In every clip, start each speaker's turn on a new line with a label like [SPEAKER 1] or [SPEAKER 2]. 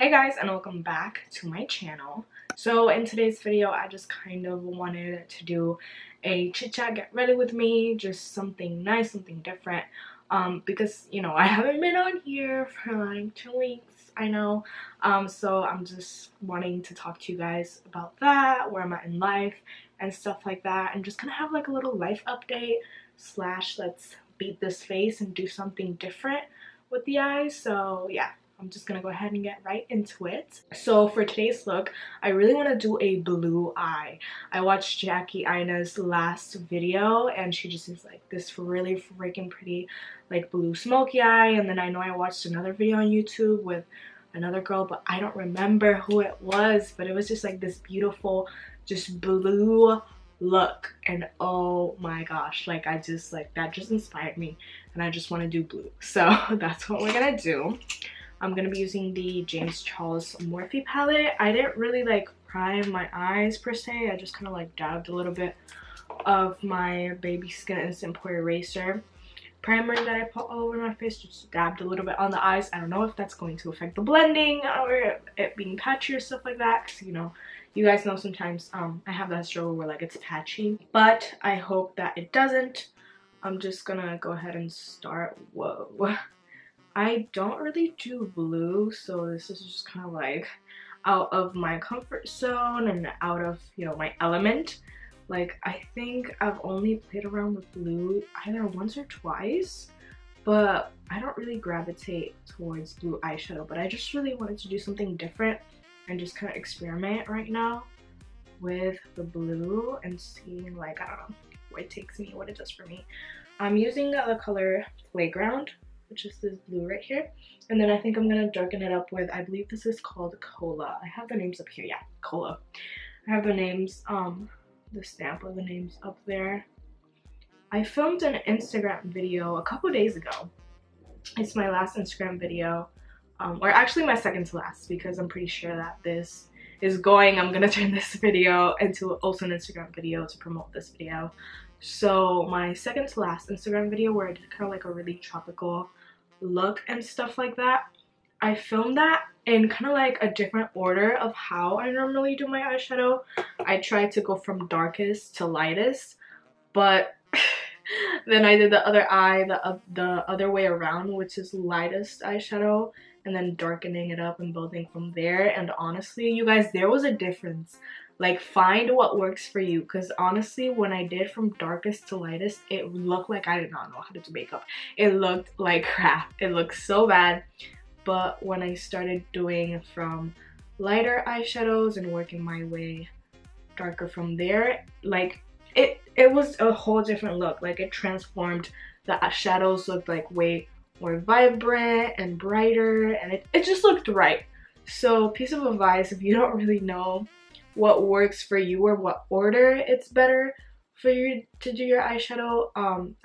[SPEAKER 1] Hey guys, and welcome back to my channel. So in today's video, I just kind of wanted to do a chit chat, get ready with me, just something nice, something different. Because you know I haven't been on here for like 2 weeks, I know. So I'm just wanting to talk to you guys about that, where I'm at in life and stuff like that, and just kind of have like a little life update slash let's beat this face and do something different with the eyes. So yeah, I'm just gonna go ahead and get right into it. So for today's look, I really want to do a blue eye. I watched Jackie Aina's last video and she just is like this really freaking pretty like blue smoky eye, and then I know I watched another video on YouTube with another girl, but I don't remember who it was, but it was just like this beautiful just blue look, and oh my gosh, like I just like that just inspired me and I just want to do blue. So that's what we're gonna do. I'm gonna be using the James Charles Morphe palette. I didn't really like prime my eyes per se. I just kind of like dabbed a little bit of my Baby Skin Instant Pore Eraser primer that I put all over my face. Just dabbed a little bit on the eyes. I don't know if that's going to affect the blending or it being patchy or stuff like that, because you know, you guys know sometimes I have that struggle where like it's patchy, but I hope that it doesn't. I'm just gonna go ahead and start. Whoa. I don't really do blue, so this is just kind of like out of my comfort zone and out of, you know, my element. Like I think I've only played around with blue either once or twice, but I don't really gravitate towards blue eyeshadow. But I just really wanted to do something different and just kind of experiment right now with the blue and seeing like, I don't know, where it takes me, what it does for me. I'm using the color Playground, which is this blue right here, and then I think I'm gonna darken it up with, I believe this is called Cola. I have the names up here. Yeah, Cola. I have the names, the stamp of the names up there. I filmed an Instagram video a couple days ago. It's my last Instagram video, or actually my second to last, because I'm pretty sure that this is going, I'm gonna turn this video into also an Instagram video to promote this video. So my second to last Instagram video, where I did kind of like a really tropical look and stuff like that, I filmed that in kind of like a different order of how I normally do my eyeshadow. I tried to go from darkest to lightest, but then I did the other eye the other way around, which is lightest eyeshadow and then darkening it up and building from there. And honestly, you guys, there was a difference. Like, find what works for you, because honestly, when I did from darkest to lightest, it looked like I did not know how to do makeup. It looked like crap. It looked so bad. But when I started doing from lighter eyeshadows and working my way darker from there, like it was a whole different look. Like, it transformed. The shadows looked like way more vibrant and brighter, and it just looked right. So piece of advice, if you don't really know what works for you or what order it's better for you to do your eyeshadow,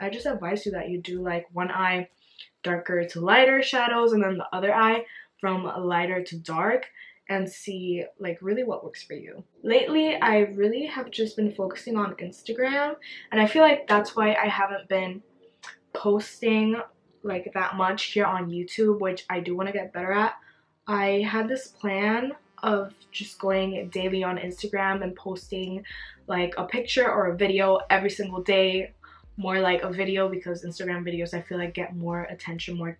[SPEAKER 1] I just advise you that you do like one eye darker to lighter shadows and then the other eye from lighter to dark, and see like really what works for you. Lately, I really have just been focusing on Instagram, and I feel like that's why I haven't been posting like that much here on YouTube, which I do want to get better at. I had this plan of just going daily on Instagram and posting like a picture or a video every single day, more like a video, because Instagram videos I feel like get more attention, more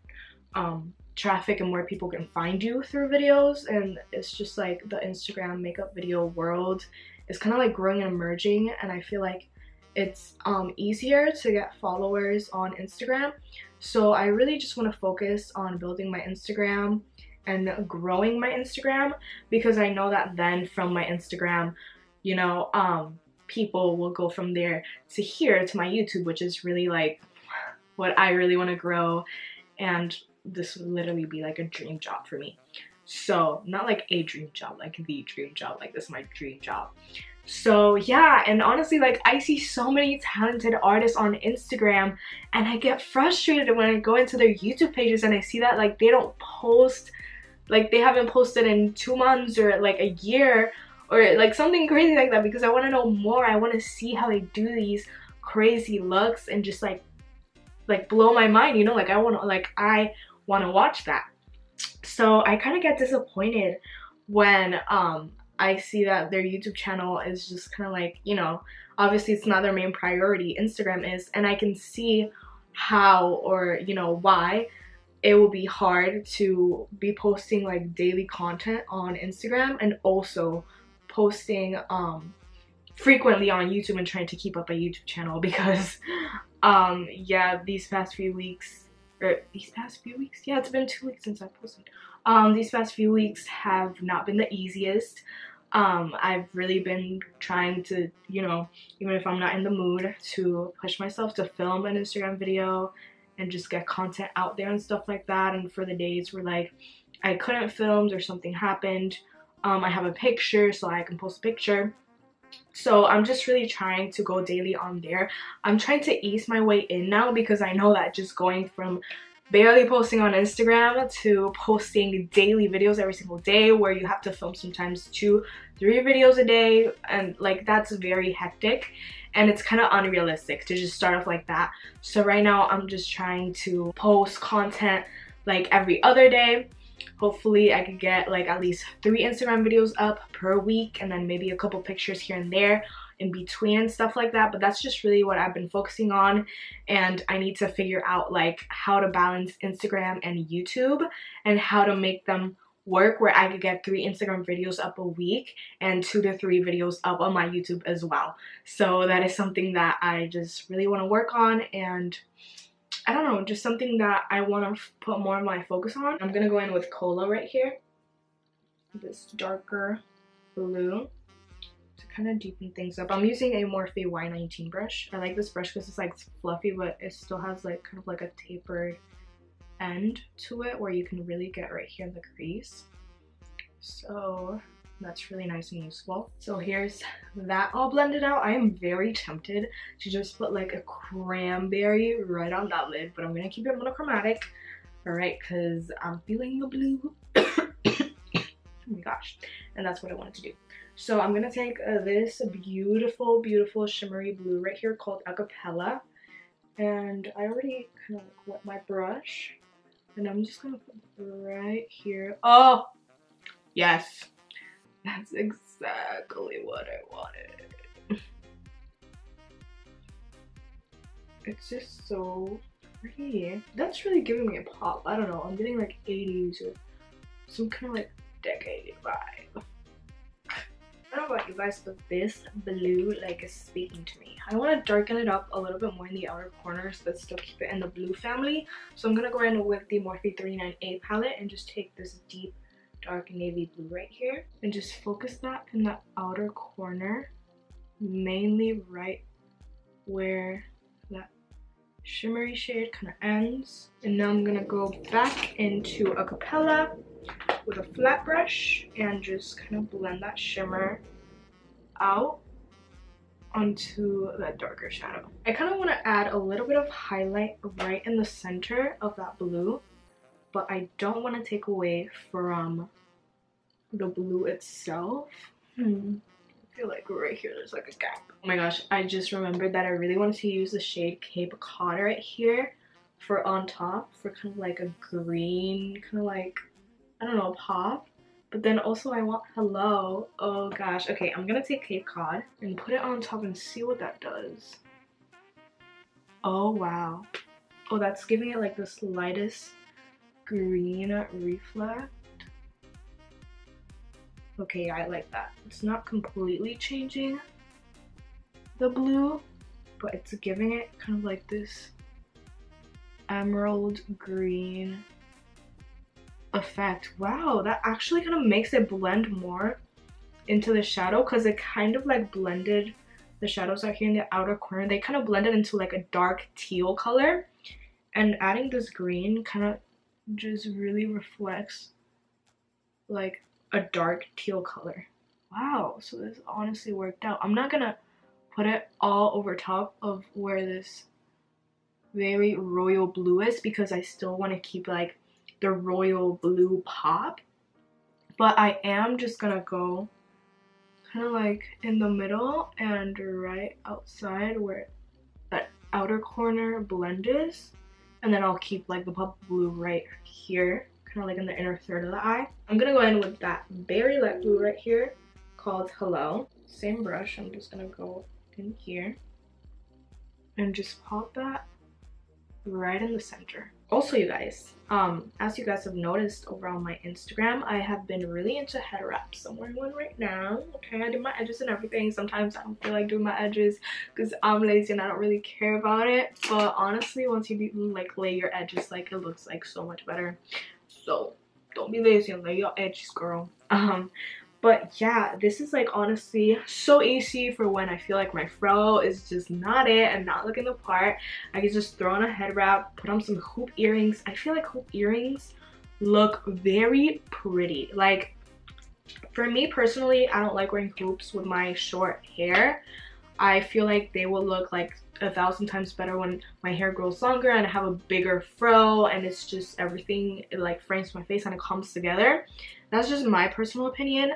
[SPEAKER 1] traffic, and more people can find you through videos. And it's just like the Instagram makeup video world is kind of like growing and emerging, and I feel like it's easier to get followers on Instagram. So I really just want to focus on building my Instagram and growing my Instagram, because I know that then from my Instagram, you know, people will go from there to here to my YouTube, which is really like what I really want to grow, and this would literally be like a dream job for me. So not like a dream job, like the dream job, like this is my dream job. So yeah, and honestly, like I see so many talented artists on Instagram, and I get frustrated when I go into their YouTube pages and I see that like they don't post, like they haven't posted in 2 months or like a year or like something crazy like that, because I want to know more. I want to see how they do these crazy looks and just like blow my mind, you know, like I want to watch that. So I kind of get disappointed when I see that their YouTube channel is just kind of like, you know, obviously it's not their main priority, Instagram is, and I can see how, or you know, why it will be hard to be posting like daily content on Instagram and also posting frequently on YouTube and trying to keep up a YouTube channel, because yeah, these past few weeks, yeah, it's been 2 weeks since I posted. These past few weeks have not been the easiest. I've really been trying to, you know, even if I'm not in the mood, to push myself to film an Instagram video and just get content out there and stuff like that. And for the days where like I couldn't film or something happened, I have a picture so I can post a picture. So I'm just really trying to go daily on there. I'm trying to ease my way in now, because I know that just going from barely posting on Instagram to posting daily videos every single day, where you have to film sometimes 2-3 videos a day, and like that's very hectic, and it's kind of unrealistic to just start off like that. So right now I'm just trying to post content like every other day. Hopefully I could get like at least 3 Instagram videos up per week, and then maybe a couple pictures here and there in between and stuff like that. But that's just really what I've been focusing on, and I need to figure out like how to balance Instagram and YouTube and how to make them work, where I could get 3 Instagram videos up a week and 2 to 3 videos up on my YouTube as well. So that is something that I just really want to work on, and I don't know, just something that I want to put more of my focus on. I'm gonna go in with Cola right here, this darker blue, to kind of deepen things up. I'm using a Morphe Y19 brush. I like this brush because it's like fluffy, but it still has like kind of like a tapered end to it, where you can really get right here in the crease. So that's really nice and useful. So here's that all blended out. I am very tempted to just put like a cranberry right on that lid, but I'm gonna keep it monochromatic, all right, because I'm feeling the blue. Oh my gosh, and that's what I wanted to do. So I'm gonna take this beautiful, beautiful shimmery blue right here called Acapella, and I already kind of like wet my brush, and I'm just gonna put right here. Oh, yes. That's exactly what I wanted. It's just so pretty. That's really giving me a pop. I don't know. I'm getting like 80s or some kind of like decade vibe. I don't know about you guys, but this blue like is speaking to me. I want to darken it up a little bit more in the outer corners, but still keep it in the blue family. So I'm gonna go in with the Morphe 39A palette and just take this deep dark navy blue right here and just focus that in the outer corner, mainly right where that shimmery shade kind of ends. And now I'm gonna go back into Acapella with a flat brush and just kind of blend that shimmer out onto that darker shadow. I kind of want to add a little bit of highlight right in the center of that blue, but I don't want to take away from the blue itself. I feel like right here there's like a gap. Oh my gosh, I just remembered that I really wanted to use the shade Cape Cod right here for on top, for kind of like a green, kind of like, I don't know, pop. But then also I want Hello. Oh gosh. Okay, I'm gonna take Cape Cod and put it on top and see what that does. Oh wow. Oh, that's giving it like the slightest green reflect. Okay, yeah, I like that. It's not completely changing the blue, but it's giving it kind of like this emerald green effect. Wow, that actually kind of makes it blend more into the shadow, because it kind of like blended the shadows out here in the outer corner. They kind of blended into like a dark teal color, and adding this green kind of just really reflects like a dark teal color. Wow, so this honestly worked out. I'm not gonna put it all over top of where this very royal blue is, because I still want to keep like the royal blue pop, but I am just gonna go kind of like in the middle and right outside where that outer corner blend is, and then I'll keep like the pop blue right here, kind of like in the inner third of the eye. I'm gonna go in with that very light blue right here called Hello. Same brush, I'm just gonna go in here and just pop that right in the center. Also, you guys, as you guys have noticed over on my Instagram, I have been really into head wraps. I'm wearing one right now. Okay, I do my edges and everything. Sometimes I don't feel like doing my edges because I'm lazy and I don't really care about it, but honestly, once you like lay your edges, like it looks like so much better. So don't be lazy and lay your edges, girl. But yeah, this is like honestly so easy for when I feel like my fro is just not it and not looking the part. I can just throw on a head wrap, put on some hoop earrings. I feel like hoop earrings look very pretty. Like for me personally, I don't like wearing hoops with my short hair. I feel like they will look like 1,000 times better when my hair grows longer and I have a bigger fro and it's just everything, it like frames my face and it comes together. That's just my personal opinion.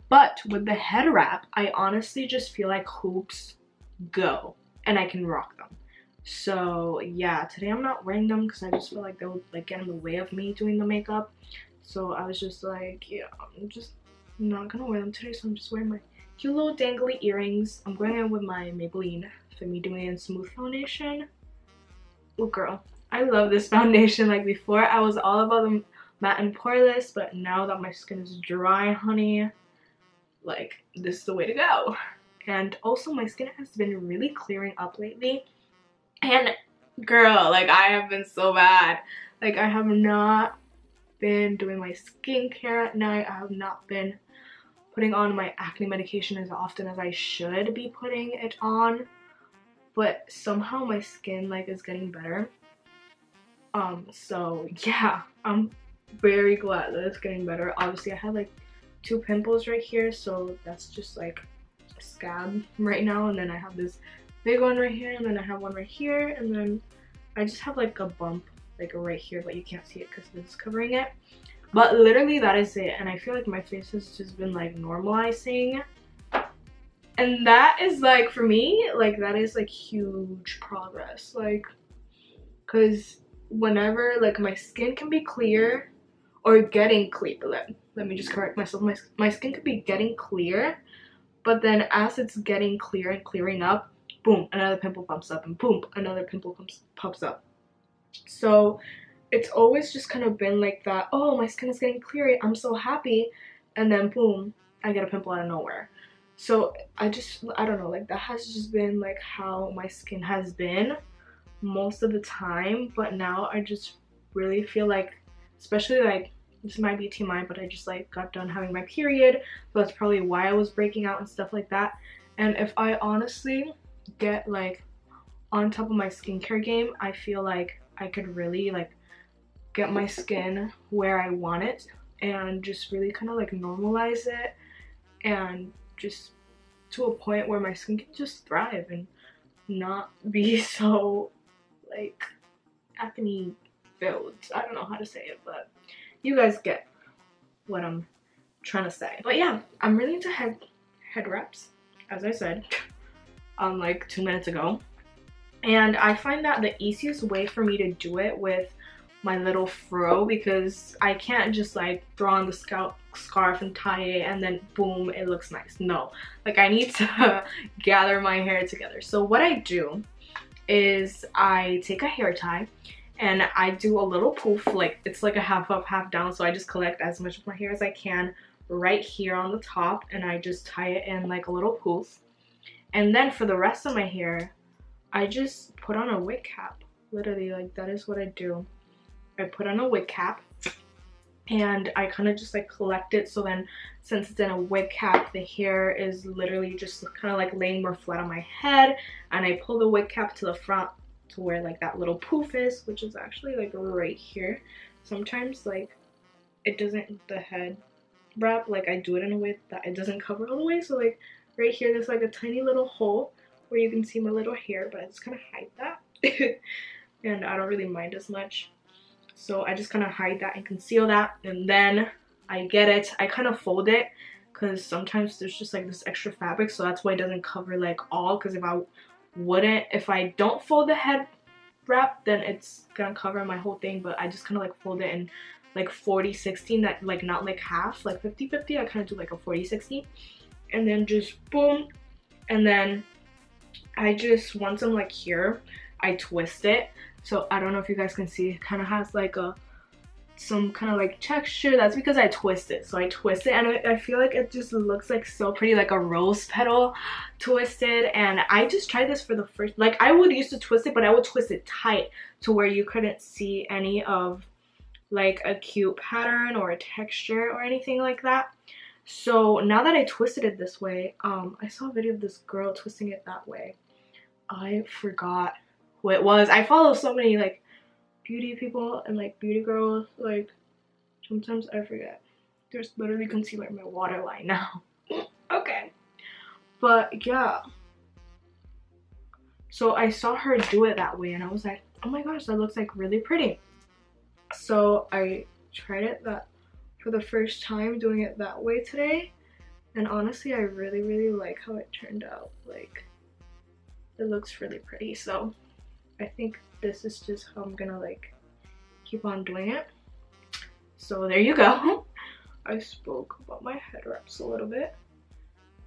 [SPEAKER 1] But with the head wrap, I honestly just feel like hoops go and I can rock them. So yeah, today I'm not wearing them because I just feel like they would like get in the way of me doing the makeup. So I was just like, yeah, I'm just not gonna wear them today, so I'm just wearing my cute little dangly earrings. I'm going in with my Maybelline Fit Me Doing It Smooth foundation. Oh girl, I love this foundation. Like before I was all about the matte and poreless, but now that my skin is dry, honey, like this is the way to go. And also my skin has been really clearing up lately, and girl, like I have been so bad. Like I have not been doing my skincare at night. I have not been putting on my acne medication as often as I should be putting it on, but somehow my skin like is getting better. So yeah, I'm very glad that it's getting better. Obviously I had like 2 pimples right here, so that's just like a scab right now, and then I have this big one right here, and then I have one right here, and then I just have like a bump like right here, but you can't see it because this is covering it. But literally that is it, and I feel like my face has just been like normalizing, and that is like for me, like that is like huge progress. Like because whenever like my skin can be clear or getting clear, let me just correct myself, my skin could be getting clear, but then as it's getting clear and clearing up, boom, another pimple pops up, and boom, another pimple pops up. So it's always just kind of been like that. Oh, my skin is getting clear, I'm so happy, and then boom, I get a pimple out of nowhere. So I don't know, like that has just been like how my skin has been most of the time. But now I just really feel like, especially like, this might be TMI, but I just like got done having my period, so that's probably why I was breaking out and stuff like that. And if I honestly get like on top of my skincare game, I feel like I could really like get my skin where I want it and just really kind of like normalize it, and just to a point where my skin can just thrive and not be so like acne filled. I don't know how to say it, but you guys get what I'm trying to say. But yeah, I'm really into head wraps, as I said like 2 minutes ago, and I find that the easiest way for me to do it with my little fro, because I can't just like throw on the scarf and tie it and then boom, it looks nice. No, like I need to gather my hair together. So what I do is I take a hair tie and I do a little poof, like it's like a half up, half down. So I just collect as much of my hair as I can right here on the top, and I just tie it in like a little poof. And then for the rest of my hair, I just put on a wig cap. Literally, like that is what I do. I put on a wig cap and I kind of just like collect it, so then since it's in a wig cap, the hair is literally just kind of like laying more flat on my head, and I pull the wig cap to the front to where like that little poof is, which is actually like right here. Sometimes like it doesn't, the head wrap, like I do it in a way that it doesn't cover all the way, so like right here there's like a tiny little hole where you can see my little hair, but I just kind of hide that and I don't really mind as much. So I just kind of hide that and conceal that, and then I get it, I kind of fold it because sometimes there's just like this extra fabric, so that's why it doesn't cover like all, because if I don't fold the head wrap, then it's gonna cover my whole thing. But I just kind of like fold it and like 40-60, that like not like half, like 50-50. I kind of do like a 40-60, and then just boom. And then I just, once I'm like here, I twist it. So I don't know if you guys can see, it kind of has like some kind of like texture. That's because I twist it. So I twist it, and I feel like it just looks like so pretty, like a rose petal twisted. And I just tried this for the first, like I would used to twist it, but I would twist it tight to where you couldn't see any of like a cute pattern or a texture or anything like that. So now that I twisted it this way, I saw a video of this girl twisting it that way. I forgot who it was. I follow so many like beauty people and like beauty girls, like sometimes I forget. There's literally concealer in my waterline now. Okay, but yeah, so I saw her do it that way and I was like, oh my gosh, that looks like really pretty. So I tried it that for the first time, doing it that way today, and honestly I really like how it turned out. Like it looks really pretty. So I think this is just how I'm gonna like keep on doing it. So there you go. I spoke about my head wraps a little bit.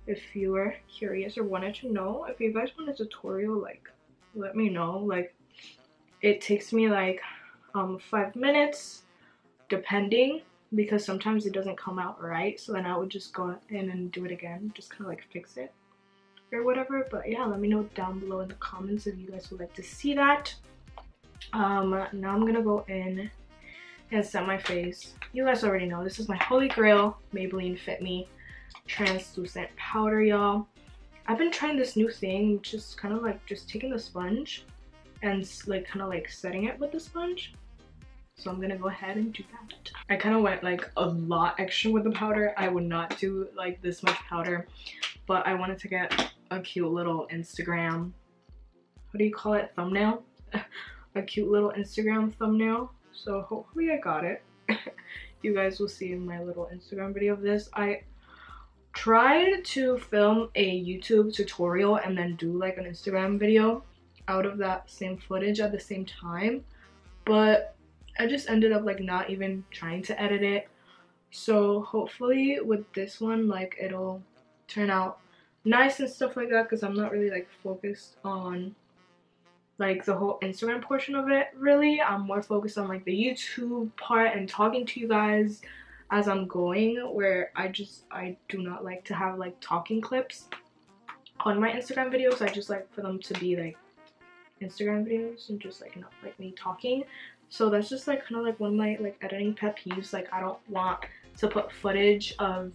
[SPEAKER 1] If you were curious or wanted to know, if you guys want a tutorial, like let me know. Like it takes me like 5 minutes depending, because sometimes it doesn't come out right, so then I would just go in and do it again, just kind of like fix it or whatever. But yeah, let me know down below in the comments if you guys would like to see that. Now I'm gonna go in and set my face. You guys already know this is my holy grail Maybelline Fit Me translucent powder, y'all. I've been trying this new thing, which is kind of like just taking the sponge and like kind of like setting it with the sponge. So I'm gonna go ahead and do that. I kind of went like a lot extra with the powder. I would not do like this much powder, but I wanted to get a cute little Instagram, what do you call it, thumbnail? A cute little Instagram thumbnail. So hopefully I got it. You guys will see in my little Instagram video of this. I tried to film a YouTube tutorial and then do like an Instagram video out of that same footage at the same time, but I just ended up like not even trying to edit it. So hopefully with this one, like it'll turn out nice and stuff like that, because I'm not really like focused on like the whole Instagram portion of it really. I'm more focused on like the YouTube part and talking to you guys as I'm going, where I do not like to have like talking clips on my Instagram videos. I just like for them to be like Instagram videos and just like not like me talking. So that's just like kind of like one of my like editing pet peeves. Like I don't want to put footage of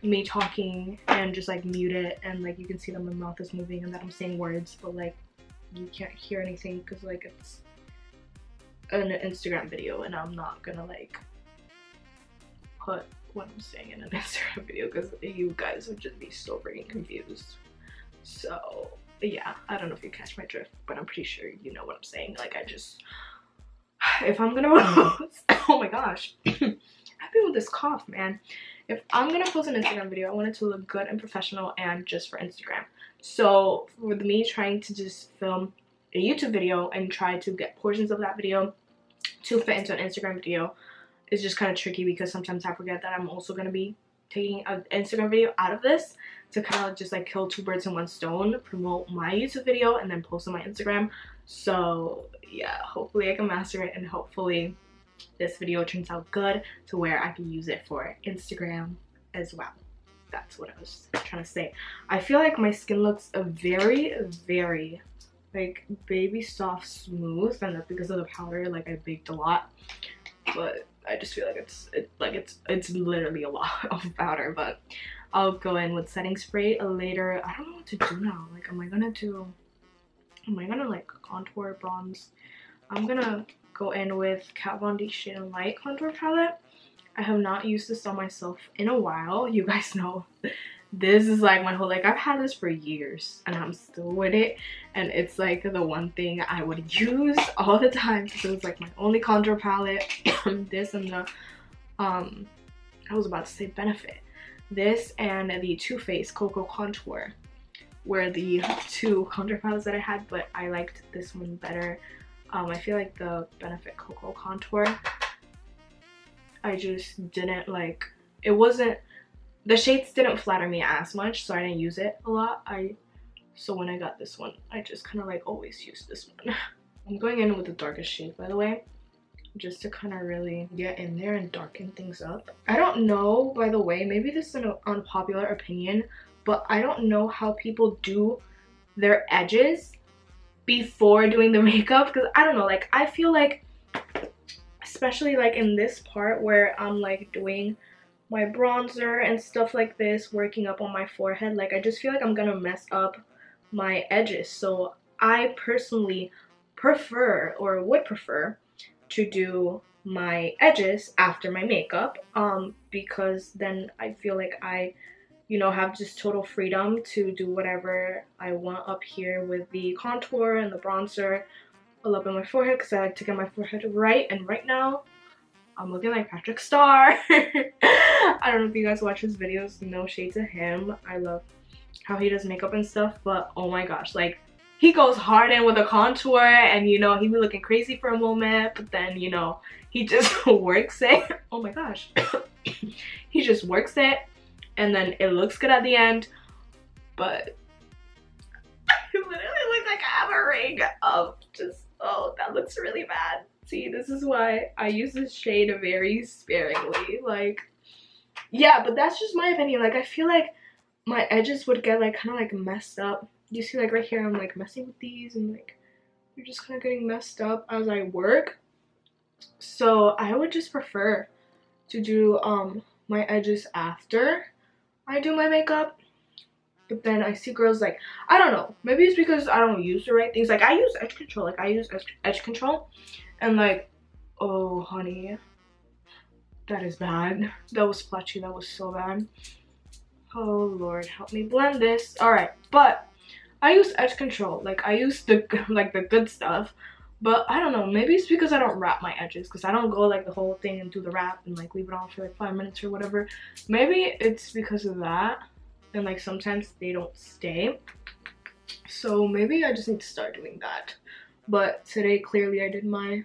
[SPEAKER 1] me talking and just like mute it, and like you can see that my mouth is moving and that I'm saying words, but like you can't hear anything because like it's an Instagram video and I'm not gonna like put what I'm saying in an Instagram video because you guys would just be so freaking confused. So yeah, I don't know if you catch my drift, but I'm pretty sure you know what I'm saying. Like I just, if I'm gonna post, oh my gosh, I've been with this cough, man. If I'm gonna post an Instagram video, I want it to look good and professional and just for Instagram. So with me trying to just film a YouTube video and try to get portions of that video to fit into an Instagram video is just kind of tricky, because sometimes I forget that I'm also gonna be taking an Instagram video out of this to kind of just like kill two birds in one stone, promote my YouTube video and then post on my Instagram. So yeah, hopefully I can master it, and hopefully this video turns out good to where I can use it for Instagram as well. That's what I was trying to say. I feel like my skin looks very like baby soft smooth, and that's because of the powder. Like I baked a lot, but I just feel like it's literally a lot of powder. But I'll go in with setting spray later. I don't know what to do now. Like am I gonna like contour, bronze? I'm gonna go in with Kat Von D Shade and Light contour palette. I have not used this on myself in a while. You guys know this is like my whole, like I've had this for years and I'm still with it, and it's like the one thing I would use all the time because it was like my only contour palette. This and the I was about to say Benefit. This and the Too Faced Cocoa Contour were the two contour palettes that I had, but I liked this one better. I feel like the Benefit Cocoa Contour I just didn't like, it wasn't, the shades didn't flatter me as much, so I didn't use it a lot. So when I got this one, I just kind of like always use this one. I'm going in with the darkest shade, by the way, just to kind of really get in there and darken things up. I don't know, by the way, maybe this is an unpopular opinion, but I don't know how people do their edges before doing the makeup, because I don't know, like I feel like, especially like in this part where I'm like doing my bronzer and stuff like this, working up on my forehead, like I just feel like I'm gonna mess up my edges. So I personally prefer, or would prefer, to do my edges after my makeup, because then I feel like I, you know, have just total freedom to do whatever I want up here with the contour and the bronzer all up in my forehead, because I like to get my forehead right, and right now I'm looking like Patrick Star. I don't know if you guys watch his videos, no shade to him. I love how he does makeup and stuff, but oh my gosh, like he goes hard in with a contour, and you know, he be looking crazy for a moment, but then, you know, he just works it. Oh my gosh. He just works it, and then it looks good at the end, but I literally look like I have a ring of just, oh, that looks really bad. See, this is why I use this shade very sparingly. Like, yeah, but that's just my opinion. Like, I feel like my edges would get like kind of like messed up. You see, like right here, I'm like messing with these, and like they're just kind of getting messed up as I work. So I would just prefer to do my edges after I do my makeup. But then I see girls like, I don't know, maybe it's because I don't use the right things. Like I use edge control, like I use edge control, and like, oh honey, that is bad. That was splotchy, that was so bad. Oh Lord, help me blend this. All right, but I use edge control, like I use the like the good stuff. But I don't know, maybe it's because I don't wrap my edges, because I don't go like the whole thing and do the wrap and like leave it on for like 5 minutes or whatever. Maybe it's because of that, and like sometimes they don't stay. So maybe I just need to start doing that. But today clearly I did my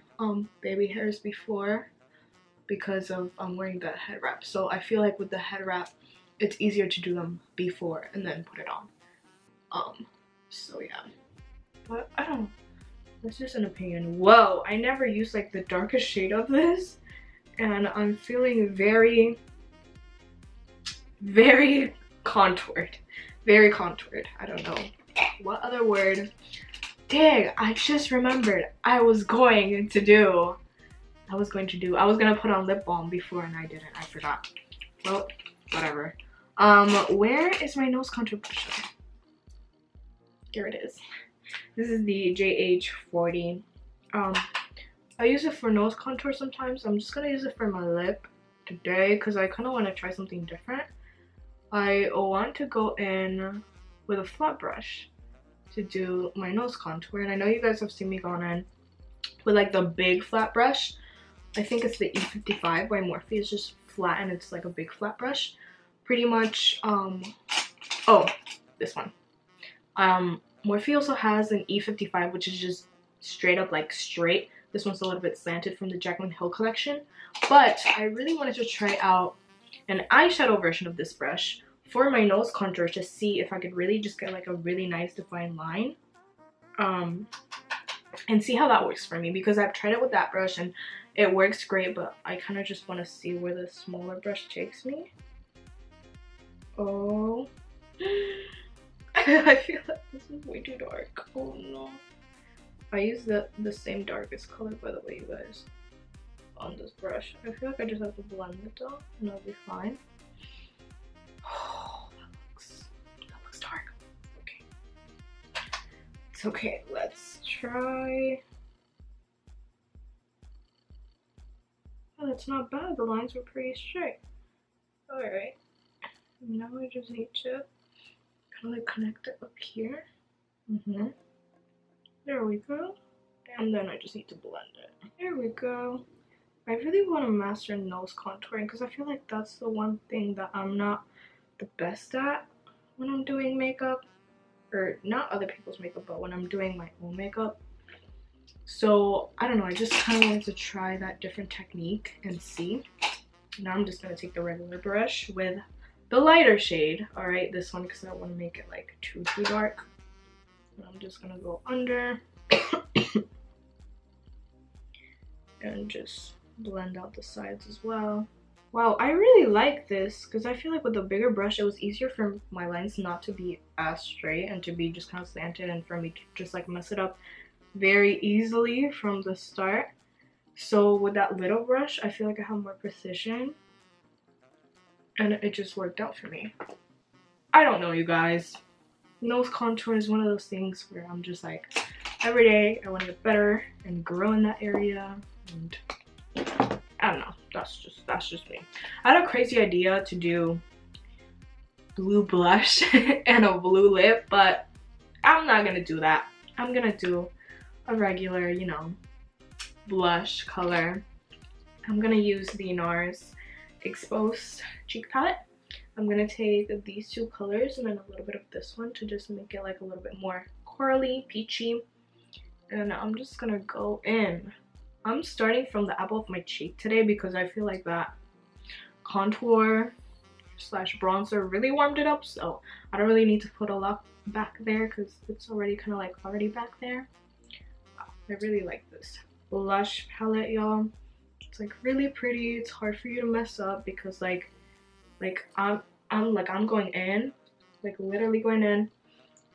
[SPEAKER 1] baby hairs before because of wearing the head wrap. So I feel like with the head wrap, it's easier to do them before and then put it on. So yeah, but I don't know, that's just an opinion. Whoa, I never used like the darkest shade of this, and I'm feeling very contoured, very contoured. I don't know what other word. Dang, I just remembered I was going to put on lip balm before, and I didn't. I forgot. Well, whatever. Where is my nose contour brush? Here it is. This is the JH40. I use it for nose contour sometimes. I'm just gonna use it for my lip today because I kind of want to try something different. I want to go in with a flat brush to do my nose contour, and I know you guys have seen me go in with like the big flat brush. I think it's the E55 by Morphe. It's just flat and it's like a big flat brush. Pretty much, oh, this one. Morphe also has an E55, which is just straight up like straight. This one's a little bit slanted from the Jaclyn Hill collection. But I really wanted to try out an eyeshadow version of this brush for my nose contour to see if I could really just get like a really nice defined line. And see how that works for me, because I've tried it with that brush and it works great, but I kind of just want to see where the smaller brush takes me. Oh. I feel like this is way too dark. Oh no. I use the same darkest color, by the way, you guys, on this brush. I feel like I just have to blend it though, and I'll be fine. Oh, that looks dark. Okay. It's okay. Let's try. Oh, that's not bad. The lines were pretty straight. Alright. Now I just need to kind of like connect it up here. There we go. And then I just need to blend it. There we go. I really want to master nose contouring because I feel like that's the one thing that I'm not the best at when I'm doing makeup. Or not other people's makeup, but when I'm doing my own makeup. So I don't know, I just kind of wanted to try that different technique and see. Now I'm just gonna take the regular brush with the lighter shade, all right, this one, because I don't want to make it like too dark. And I'm just gonna go under and just blend out the sides as well. Wow, I really like this because I feel like with a bigger brush it was easier for my lines not to be as straight and to be just kind of slanted, and for me to just like mess it up very easily from the start. So with that little brush I feel like I have more precision and it just worked out for me. I don't know, you guys. Nose contour is one of those things where I'm just like, every day I want to get better and grow in that area, and I don't know, that's just me. I had a crazy idea to do blue blush and a blue lip, but I'm not gonna do that. I'm gonna do a regular, you know, blush color. I'm gonna use the NARS Exposed Cheek Palette. I'm gonna take these two colors and then a little bit of this one to just make it like a little bit more corally, peachy. And I'm just gonna go in. I'm starting from the apple of my cheek today because I feel like that contour slash bronzer really warmed it up, so I don't really need to put a lot back there because it's already kind of like already back there. Wow, I really like this blush palette, y'all. It's like really pretty. It's hard for you to mess up because like I'm going in, like literally going in,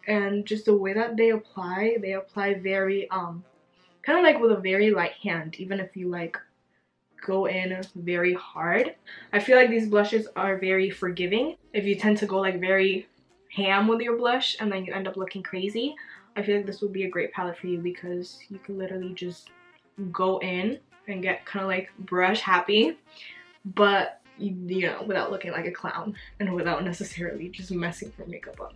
[SPEAKER 1] and just the way that they apply very kind of like with a very light hand, even if you like go in very hard. I feel like these blushes are very forgiving. If you tend to go like very ham with your blush and then you end up looking crazy, I feel like this would be a great palette for you because you can literally just go in and get kind of like brush happy, but you know, without looking like a clown and without necessarily just messing your makeup up.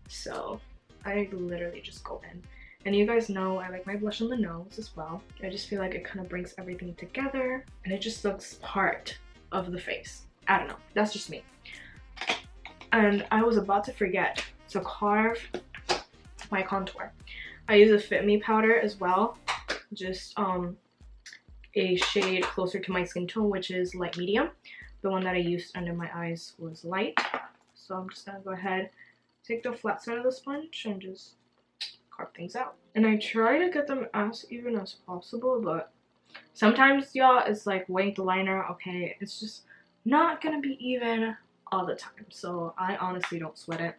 [SPEAKER 1] So I literally just go in. And you guys know I like my blush on the nose as well. I just feel like it kind of brings everything together and it just looks part of the face. I don't know, that's just me. And I was about to forget to carve my contour. I use a Fit Me powder as well, just a shade closer to my skin tone, which is light medium. The one that I used under my eyes was light. So I'm just gonna go ahead, take the flat side of the sponge and just carve things out. And I try to get them as even as possible, but sometimes, y'all, it's like weighing the liner, okay, it's just not gonna be even all the time. So I honestly don't sweat it.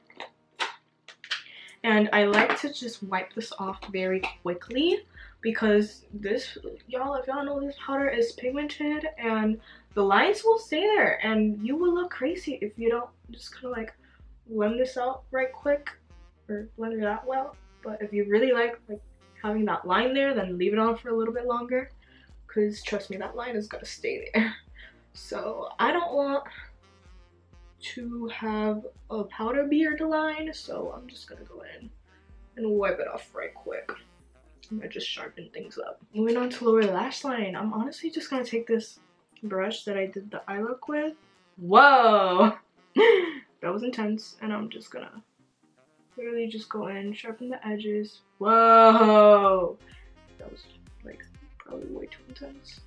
[SPEAKER 1] And I like to just wipe this off very quickly because this, y'all, if y'all know, this powder is pigmented and the lines will stay there and you will look crazy if you don't just kind of like blend this out right quick or blend it out well. But if you really like having that line there, then leave it on for a little bit longer because trust me, that line is gonna stay there. So I don't want to have a powder beard line, so I'm just gonna go in and wipe it off right quick. I'm gonna just sharpen things up. Moving on to lower lash line, I'm honestly just gonna take this brush that I did the eye look with. Whoa! That was intense, and I'm just gonna literally just go in, sharpen the edges. Whoa! That was like probably way too intense.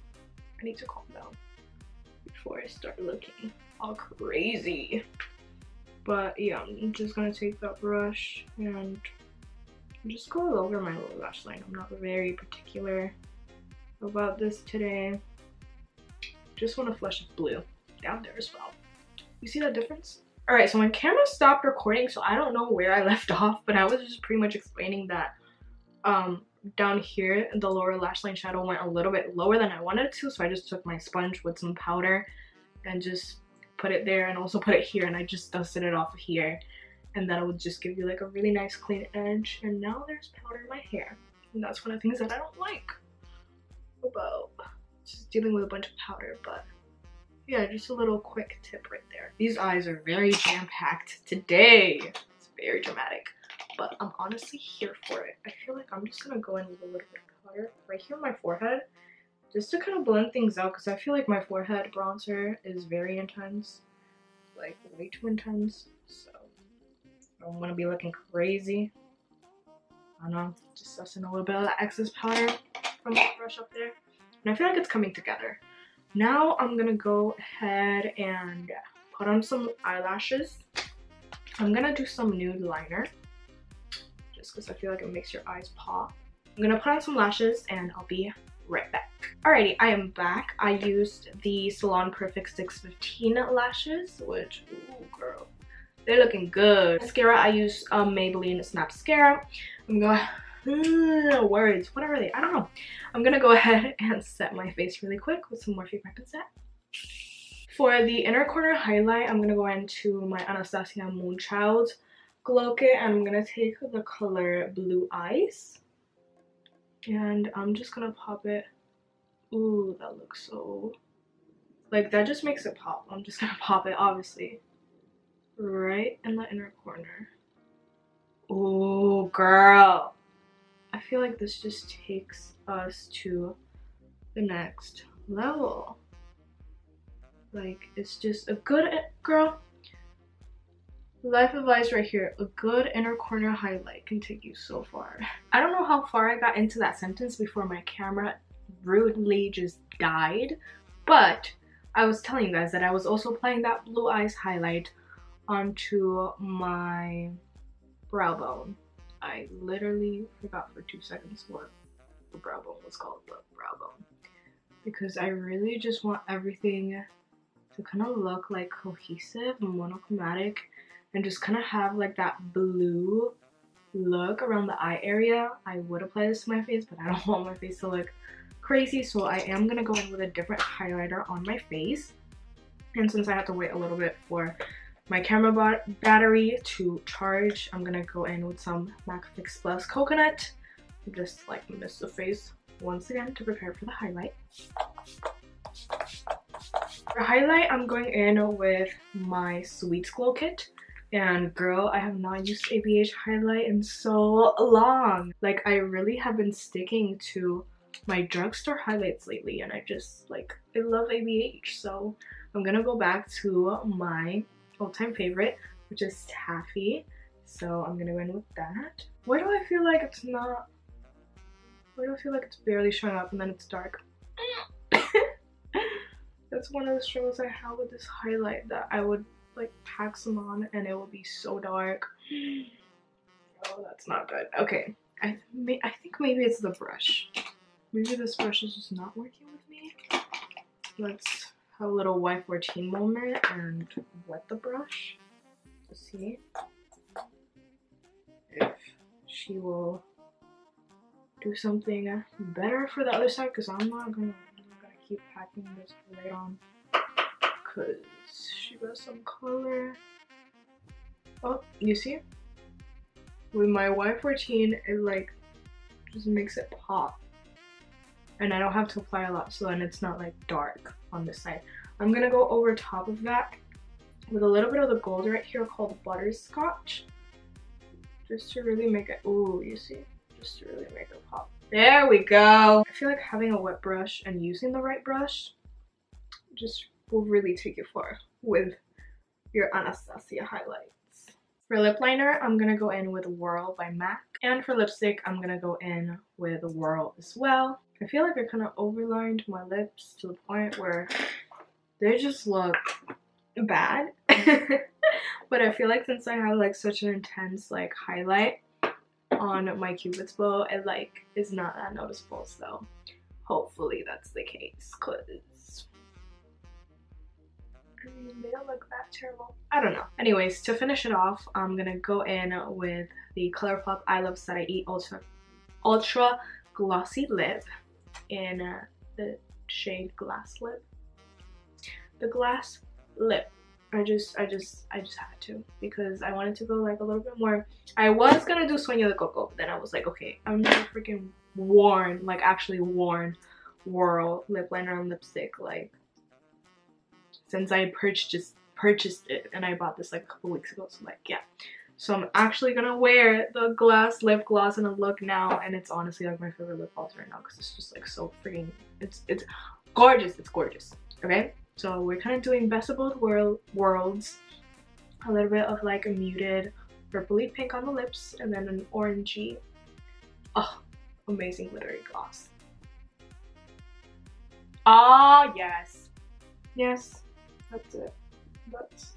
[SPEAKER 1] I need to calm down before I start looking all crazy. But yeah, I'm just gonna take that brush and just go over my lower lash line. I'm not very particular about this today. Just want to flush blue down there as well. You see that difference? Alright, so my camera stopped recording, so I don't know where I left off, but I was just pretty much explaining that down here the lower lash line shadow went a little bit lower than I wanted to, so I just took my sponge with some powder and just put it there and also put it here, and I just dusted it off of here, and that would just give you like a really nice clean edge. And now there's powder in my hair, and that's one of the things that I don't like about just dealing with a bunch of powder. But yeah, just a little quick tip right there. These eyes are very jam-packed today. It's very dramatic, but I'm honestly here for it. I feel like I'm just gonna go in with a little bit of powder right here on my forehead just to kind of blend things out, because I feel like my forehead bronzer is very intense, like way too intense, so I don't want to be looking crazy. I don't know, just dusting a little bit of that excess powder from the brush up there, and I feel like it's coming together. Now I'm gonna go ahead and put on some eyelashes. I'm gonna do some nude liner just because I feel like it makes your eyes pop. I'm gonna put on some lashes and I'll be right back. Alrighty, I am back. I used the Salon Perfect 615 lashes, which, ooh girl, they're looking good. Mascara, I used Maybelline Snap Mascara. I'm going, words, what are they? I don't know. I'm gonna go ahead and set my face really quick with some Morphe Prep and Set. For the inner corner highlight, I'm gonna go into my Anastasia Moonchild Glow Kit, and I'm gonna take the color Blue Eyes. And I'm just gonna pop it. Ooh, that looks so, like, that just makes it pop. I'm just gonna pop it, obviously, right in the inner corner. Ooh, girl, I feel like this just takes us to the next level. Like, it's just a good, girl, life advice right here, a good inner corner highlight can take you so far. I don't know how far I got into that sentence before my camera rudely just died, but I was telling you guys that I was also applying that Blue Eyes highlight onto my brow bone. I literally forgot for 2 seconds what the brow bone was called, but brow bone, because I really just want everything to kind of look like cohesive, monochromatic, and just kind of have like that blue look around the eye area. I would apply this to my face, but I don't want my face to look crazy, so I am gonna go in with a different highlighter on my face. And since I have to wait a little bit for my camera battery to charge, I'm gonna go in with some MAC Fix Plus Coconut, just like mist the face once again to prepare for the highlight. For highlight, I'm going in with my Sweets Glow Kit. And girl, I have not used ABH highlight in so long. Like, I really have been sticking to my drugstore highlights lately, and I just, like, I love ABH. So I'm gonna go back to my all-time favorite, which is Taffy. So I'm gonna go in with that. Why do I feel like it's not, why do I feel like it's barely showing up and then it's dark? That's one of the struggles I have with this highlight, that I would like pack some on and it would be so dark. Oh, that's not good. Okay, I think maybe it's the brush. Maybe this brush is just not working with me. Let's have a little Y14 moment and wet the brush to see if she will do something better for the other side, because I'm not gonna keep packing this right on, because she got some color. Oh, you see? With my Y14, it like just makes it pop. And I don't have to apply a lot, so then it's not like dark on this side. I'm gonna go over top of that with a little bit of the gold right here called Butterscotch. Just to really make it, ooh, you see? Just to really make it pop. There we go! I feel like having a wet brush and using the right brush just will really take you far with your Anastasia highlights. For lip liner, I'm gonna go in with Whirl by MAC. And for lipstick, I'm gonna go in with Whirl as well. I feel like I kind of overlined my lips to the point where they just look bad. But I feel like since I have like such an intense like highlight on my Cupid's bow, it like is not that noticeable, so hopefully that's the case, cause I mean, they don't look that terrible. I don't know. Anyways, to finish it off, I'm gonna go in with the ColourPop I Love That I Eat Ultra Glossy Lip in the shade Glass Lip. The Glass Lip. I just had to, because I wanted to go like a little bit more. I was gonna do Sueño de Coco, but then I was like, okay, I've never freaking worn, like actually worn Whirl lip liner and lipstick like since I purchased it, and I bought this like a couple weeks ago, so like yeah. So I'm actually gonna wear the Glass lip gloss in a look now, and it's honestly like my favorite lip gloss right now because it's just like so freaking, it's gorgeous, it's gorgeous, okay? So we're kind of doing best of both worlds. A little bit of like a muted purpley pink on the lips, and then an orangey, oh, amazing glittery gloss. Ah, yes. yes, that's it. That's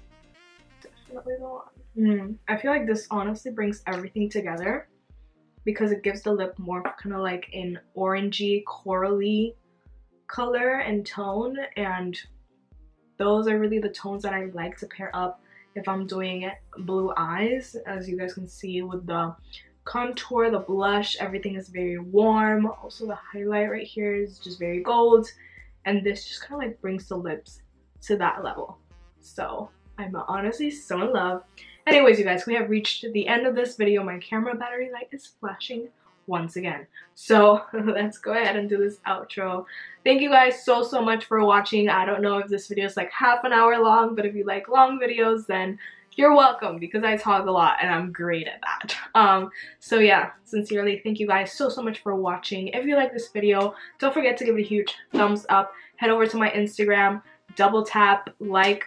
[SPEAKER 1] definitely the one. I feel like this honestly brings everything together because it gives the lip more kind of like an orangey, corally color and tone, and those are really the tones that I like to pair up if I'm doing blue eyes. As you guys can see with the contour, the blush, everything is very warm. Also the highlight right here is just very gold, and this just kind of like brings the lips to that level. So I'm honestly so in love. Anyways, you guys, we have reached the end of this video. My camera battery light is flashing once again, so let's go ahead and do this outro. Thank you guys so much for watching. I don't know if this video is like half an hour long, but if you like long videos, then you're welcome, because I talk a lot and I'm great at that. So yeah, sincerely, thank you guys so much for watching. If you like this video, don't forget to give it a huge thumbs up. Head over to my Instagram, double tap, like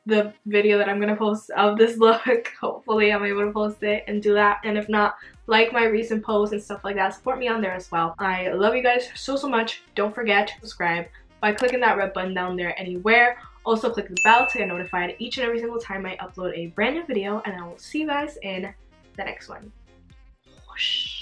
[SPEAKER 1] the video that I'm gonna post of this look. Hopefully I'm able to post it and do that, and if not, like my recent posts and stuff like that. Support me on there as well. I love you guys so much. Don't forget to subscribe by clicking that red button down there anywhere. Also click the bell to get notified each and every single time I upload a brand new video, and I will see you guys in the next one. Whoosh.